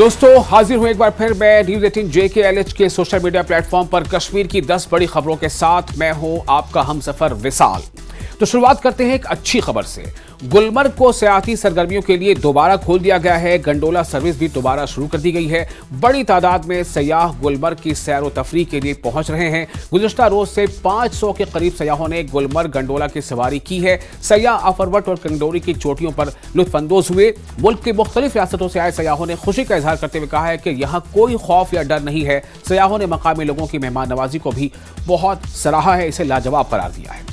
दोस्तों हाजिर हूं एक बार फिर मैं न्यूज 18 JKLH के सोशल मीडिया प्लेटफॉर्म पर कश्मीर की 10 बड़ी खबरों के साथ। मैं हूं आपका हमसफर विशाल। तो शुरुआत करते हैं एक अच्छी खबर से। गुलमर्ग को सियाहती सरगर्मियों के लिए दोबारा खोल दिया गया है। गंडोला सर्विस भी दोबारा शुरू कर दी गई है। बड़ी तादाद में सयाह गुलमर्ग की सैर व तफरीह के लिए पहुंच रहे हैं। गुज़िश्ता रोज से 500 के करीब सयाहों ने गुलमर्ग गंडोला की सवारी की है। सयाह अफरवट और कंडोरी की चोटियों पर लुत्फानंदोज हुए। मुल्क की मुख्तलिफ रियासतों से आए सयाहों ने खुशी का इजहार करते हुए कहा है कि यहाँ कोई खौफ या डर नहीं है। सयाहों ने मकामी लोगों की मेहमान नवाजी को भी बहुत सराहा है, इसे लाजवाब करार दिया है।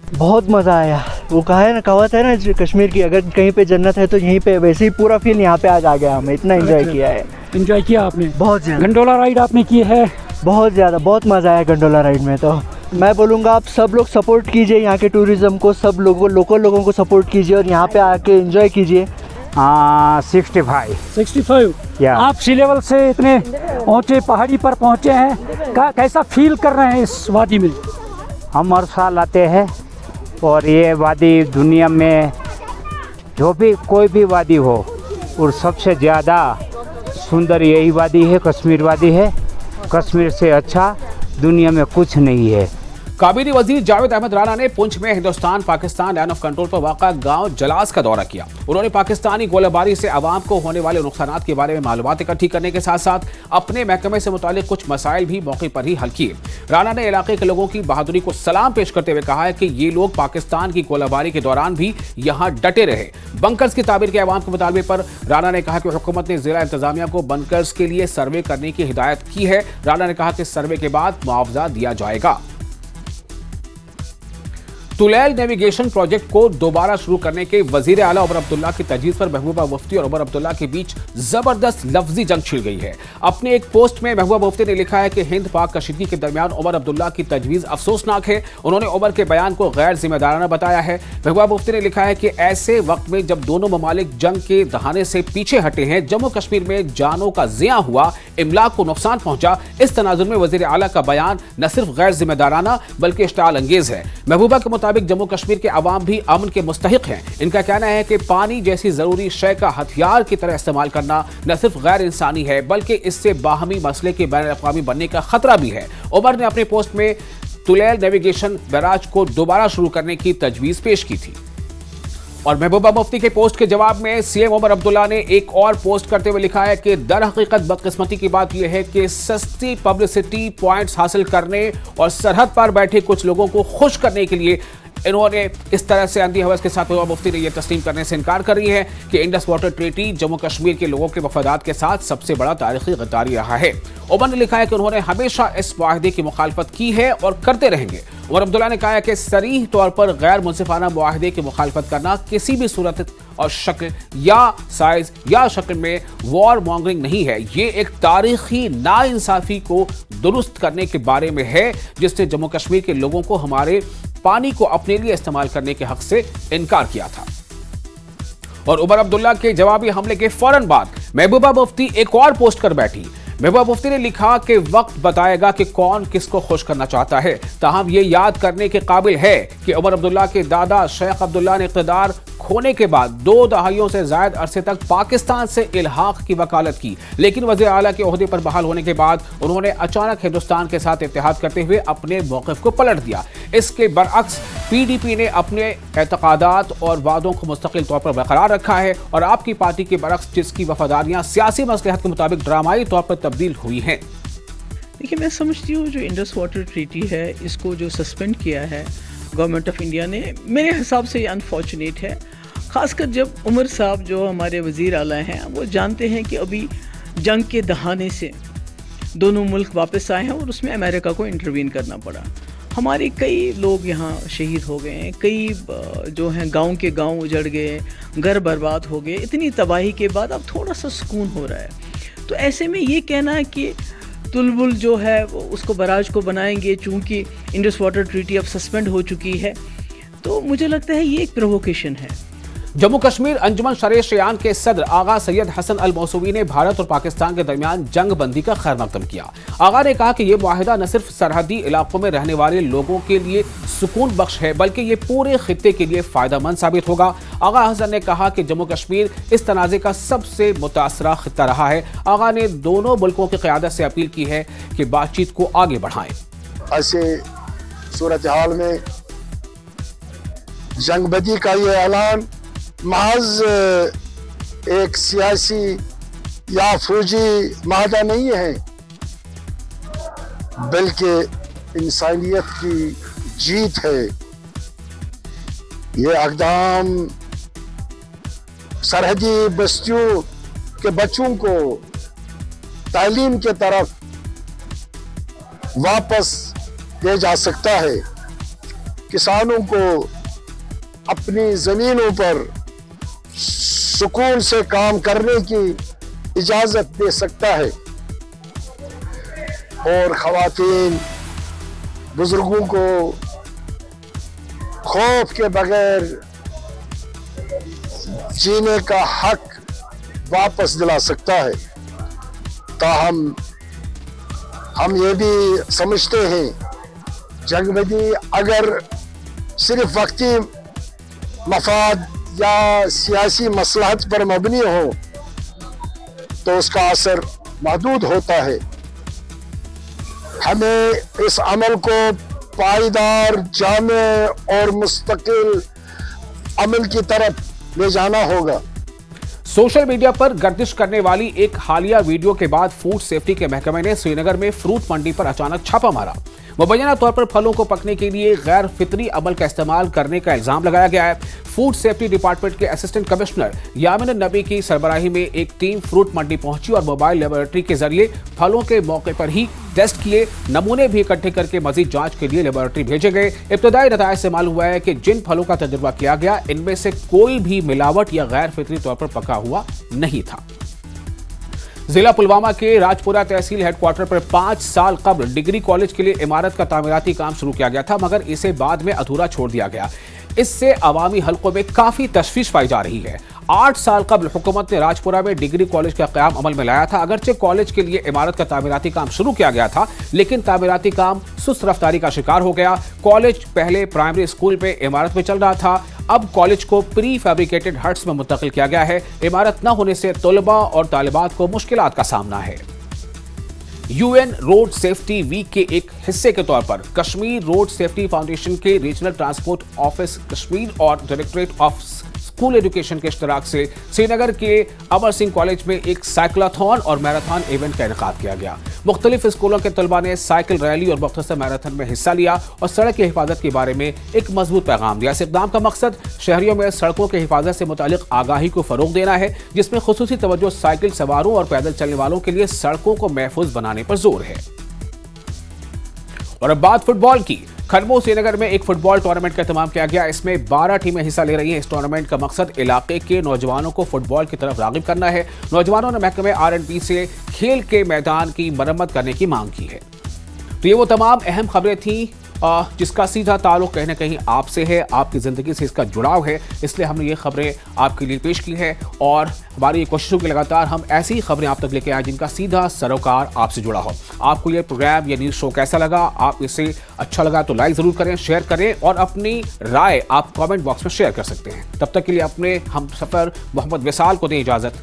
बहुत मज़ा आया। वो कहा है ना, कहावत है ना कश्मीर की, अगर कहीं पे जन्नत है तो यहीं पे, वैसे ही पूरा फील यहाँ पे आज आ गया। हमें इतना एंजॉय किया है। एंजॉय किया आपने? बहुत ज़्यादा। गंडोला राइड आपने की है? बहुत ज़्यादा, बहुत मज़ा आया गंडोला राइड में। तो मैं बोलूँगा आप सब लोग सपोर्ट कीजिए यहाँ के टूरिज़्म को, सब लोगों लोकल लोगों को सपोर्ट कीजिए और यहाँ पे आके एंजॉय कीजिए। 65 आप सी लेवल से इतने ऊंचे पहाड़ी पर पहुँचे हैं, कैसा फील कर रहे हैं इस वादी में? हम हर साल आते हैं और ये वादी दुनिया में जो भी कोई भी वादी हो और सबसे ज़्यादा सुंदर यही वादी है, कश्मीर वादी है। कश्मीर से अच्छा दुनिया में कुछ नहीं है। काबीनी वजीर जावेद अहमद राना ने पुंछ में Hindustan Pakistan line of control पर वाक़ा गांव जलास का दौरा किया। उन्होंने पाकिस्तानी गोलाबारी से आवाम को होने वाले नुकसानात के बारे में मालूमात इकट्ठी करने के साथ साथ अपने महकमे से मुतालिक कुछ मसाइल भी मौके पर ही हल किए। राना ने इलाके के लोगों की बहादुरी को सलाम पेश करते हुए कहा है कि ये लोग पाकिस्तान की गोलाबारी के दौरान भी यहाँ डटे रहे। बंकर्स की ताबीर के अवाम के मुतालबे पर राना ने कहा कि हुकूमत ने जिला इंतजामिया को बंकर्स के लिए सर्वे करने की हिदायत की है। राना ने कहा कि सर्वे के बाद मुआवजा दिया जाएगा। तुलैल नेविगेशन प्रोजेक्ट को दोबारा शुरू करने के वजीर आला उमर अब्दुल्ला की तजवीज़ पर महबूबा मुफ्ती और उमर अब्दुल्ला के बीच जबरदस्त लफ्जी जंग छिड़ गई है। अपने एक पोस्ट में महबूबा मुफ्ती ने लिखा है कि हिंद पाक कशीदगी के दरमियान उमर अब्दुल्ला की तजवीज़ अफसोसनाक है। उन्होंने उमर के बयान को गैर जिम्मेदाराना बताया है। महबूबा मुफ्ती ने लिखा है कि ऐसे वक्त में जब दोनों ममालिक जंग के दहाने से पीछे हटे हैं, जम्मू कश्मीर में जानों का ज़िया हुआ, इमलाक को नुकसान पहुंचा, इस तनाजुर में वजीर आला का बयान न सिर्फ गैर जिम्मेदाराना बल्कि इश्ताल अंगेज है। महबूबा के मुताबिक जम्मू कश्मीर के अवाम भी अमन के मुस्तहिक हैं। इनका कहना है कि पानी जैसी जरूरी शय का हथियार की तरह इस्तेमाल करना न सिर्फ गैर इंसानी है बल्कि इससे बाहमी मसले के बैन अक़वामी बनने का खतरा भी है। उमर ने अपने पोस्ट में तुलैल नेविगेशन बैराज को दोबारा शुरू करने की तजवीज़ पेश की थी। और महबूबा मुफ्ती के पोस्ट के जवाब में सीएम उमर अब्दुल्ला ने एक और पोस्ट करते हुए लिखा है कि दर हकीकत बदकिस्मती की बात यह है कि सस्ती पब्लिसिटी पॉइंट्स हासिल करने और सरहद पर बैठे कुछ लोगों को खुश करने के लिए इन्होंने इस तरह से अंधी हवस के साथ महबूबा मुफ्ती ने यह तस्लीम करने से इनकार कर रही है कि Indus water treaty Jammu Kashmir के लोगों के मफादात के साथ सबसे बड़ा तारीखी गद्दारी रहा है। उमर ने लिखा है कि उन्होंने हमेशा इस मुआहदे की मुखालफत की है और करते रहेंगे। उमर अब्दुल्ला ने कहा है कि सरीह तौर पर गैर मुनसिफाना मुआहदे की मुखालफत करना किसी भी सूरत और शक्ल या साइज या शक्ल में वॉर मॉन्गरिंग नहीं है। ये एक तारीखी नाइंसाफी को दुरुस्त करने के बारे में है जिसने जम्मू कश्मीर के लोगों को हमारे पानी को अपने लिए इस्तेमाल करने के हक से इनकार किया था। और उमर अब्दुल्ला के जवाबी हमले के फौरन बाद महबूबा मुफ्ती एक और पोस्ट कर बैठी। महबूबा मुफ्ती ने लिखा कि वक्त बताएगा कि कौन किसको खुश करना चाहता है। ताहम ये याद करने के काबिल है कि उमर अब्दुल्ला के दादा शेख अब्दुल्ला ने इक़्तिदार खोने के बाद 2 दहाइयों से ज़ायद अरसे तक पाकिस्तान से इल्हाक की वकालत की, लेकिन वज़ीर आला के ओहदे पर बहाल होने के बाद उन्होंने अचानक हिंदुस्तान के साथ इत्तेहाद करते हुए अपने मौक़िफ़ को पलट दिया। इसके बरअक्स PDP ने अपने एतक़ादात और वादों को मुस्तकिल तौर पर बरकरार रखा है और आपकी पार्टी के बरअक्स जिसकी वफादारियाँ सियासी मसलहत के मुताबिक ड्रामाई तौर पर तब्दील हुई हैं। देखिए, मैं समझती हूँ जो इंडस वाटर ट्रीटी है इसको जो सस्पेंड किया है गवर्नमेंट ऑफ इंडिया ने, मेरे हिसाब से ये अनफॉर्चुनेट है। ख़ासकर जब उमर साहब जो हमारे वज़ीर आला हैं वो जानते हैं कि अभी जंग के दहाने से दोनों मुल्क वापस आए हैं और उसमें अमेरिका को इंटरवीन करना पड़ा। हमारे कई लोग यहाँ शहीद हो गए हैं, कई जो हैं गांव के गांव उजड़ गए, घर बर्बाद हो गए। इतनी तबाही के बाद अब थोड़ा सा सुकून हो रहा है। तो ऐसे में ये कहना है कि तुलबुल जो है वो उसको बराज को बनाएंगे चूँकि इंडस वाटर ट्रीटी अब सस्पेंड हो चुकी है, तो मुझे लगता है ये एक प्रोवोकेशन है। जम्मू कश्मीर अंजुमन शरे-ए-शयान के सदर आगा सैयद हसन अल मौसूवी ने भारत और पाकिस्तान के दरमियान जंग बंदी का खैर मकदम किया। आगा ने कहा कि यह मुआहिदा न सिर्फ सरहदी इलाकों में रहने वाले लोगों के लिए सुकून बख्श है बल्कि ये पूरे खित्ते के लिए फायदेमंद साबित होगा। आगा हसन ने कहा कि जम्मू कश्मीर इस तनाज़े का सबसे मुतासरा खित्ता रहा है। आगा ने दोनों मुल्कों की क़यादत से अपील की है कि बातचीत को आगे बढ़ाएं। ऐसे सूरत हाल में जंगबंदी का ये ऐलान महज एक सियासी या फौजी माहदा नहीं है, बल्कि इंसानियत की जीत है। ये इक़दाम सरहदी बस्तियों के बच्चों को तालीम के तरफ वापस ले जा सकता है, किसानों को अपनी ज़मीनों पर सुकून से काम करने की इजाज़त दे सकता है और ख़वातीन बुज़ुर्गों को खौफ के बगैर जीने का हक वापस दिला सकता है। ताहम हम ये भी समझते हैं जंगबंदी अगर सिर्फ वक्ती मफाद या सियासी मसलहत पर मबनी हो तो उसका असर महदूद होता है। हमें इस अमल को पायदार, जामे और मुस्तकिल अमल की तरफ ले जाना होगा। सोशल मीडिया पर गर्दिश करने वाली एक हालिया वीडियो के बाद फूड सेफ्टी के महकमे ने श्रीनगर में फ्रूट मंडी पर अचानक छापा मारा। मुबैना तौर पर फलों को पकने के लिए गैर फितरी अमल का इस्तेमाल करने का इल्जाम लगाया गया है। फूड सेफ्टी डिपार्टमेंट के असिस्टेंट कमिश्नर यामिन नबी की सरबराही में एक टीम फ्रूट मंडी पहुंची और मोबाइल लेबोरेटरी के जरिए फलों के मौके पर ही टेस्ट किए। नमूने भी इकट्ठे करके मजीद जांच के लिए लेबोरेटरी भेजे गए। इब्तदाई नताइज से मालूम हुआ है कि जिन फलों का तजुर्बा किया गया इनमें से कोई भी मिलावट या गैर फितरी तौर पर पका हुआ नहीं था। जिला पुलवामा के राजपुरा तहसील हेडक्वार्टर पर 5 साल कबल डिग्री कॉलेज के लिए इमारत का तामीराती काम शुरू किया गया था, मगर इसे बाद में अधूरा छोड़ दिया गया। इससे अवामी हलकों में काफी तशवीश पाई जा रही है। 8 साल कबल हुकूमत ने राजपुरा में डिग्री कॉलेज का क़याम अमल में लाया था। अगरचे कॉलेज के लिए इमारत का तामीराती काम शुरू किया गया था, लेकिन तामीराती काम सुस्त रफ्तारी का शिकार हो गया। कॉलेज पहले प्राइमरी स्कूल में इमारत में चल रहा था, अब कॉलेज को प्री फैब्रिकेटेड हट्स में मुंतकिल किया गया है। इमारत न होने से तलबा और तालिबात को मुश्किलात का सामना है। यूएन रोड सेफ्टी वीक के एक हिस्से के तौर पर कश्मीर रोड सेफ्टी फाउंडेशन के रीजनल ट्रांसपोर्ट ऑफिस कश्मीर और डायरेक्टरेट ऑफ स्कूल एजुकेशन के इश्तराक से श्रीनगर के अमर सिंह कॉलेज में एक साइक्लाथॉन और मैराथन इवेंट का इनेकाद किया गया। मुख्तलिफ स्कूलों के तलबा ने साइकिल रैली और मुख्तसर मैराथन में हिस्सा लिया और सड़क की हिफाजत के बारे में एक मजबूत पैगाम दिया। इस इक़दाम का मकसद शहरियों में सड़कों की हिफाजत से मुतालिक आगाही को फरोग देना है, जिसमें खुसूसी तवज्जो साइकिल सवारों और पैदल चलने वालों के लिए सड़कों को महफूज बनाने पर जोर है। और अब बात फुटबॉल की। खनमो श्रीनगर में एक फुटबॉल टूर्नामेंट का एहतमाम किया गया। इसमें 12 टीमें हिस्सा ले रही हैं। इस टूर्नामेंट का मकसद इलाके के नौजवानों को फुटबॉल की तरफ रागिब करना है। नौजवानों ने महकमे R&B से खेल के मैदान की मरम्मत करने की मांग की है। तो ये वो तमाम अहम खबरें थी जिसका सीधा ताल्लुक कहीं ना कहीं आपसे है, आपकी ज़िंदगी से इसका जुड़ाव है, इसलिए हमने ये खबरें आपके लिए पेश की है। और हमारी ये कोशिशों की लगातार हम ऐसी ही खबरें आप तक लेके आए जिनका सीधा सरोकार आपसे जुड़ा हो। आपको ये प्रोग्राम या न्यूज़ शो कैसा लगा? आप इसे अच्छा लगा तो लाइक ज़रूर करें, शेयर करें और अपनी राय आप कमेंट बॉक्स में शेयर कर सकते हैं। तब तक के लिए अपने हम सफ़र मोहम्मद विसाल को दें इजाज़त।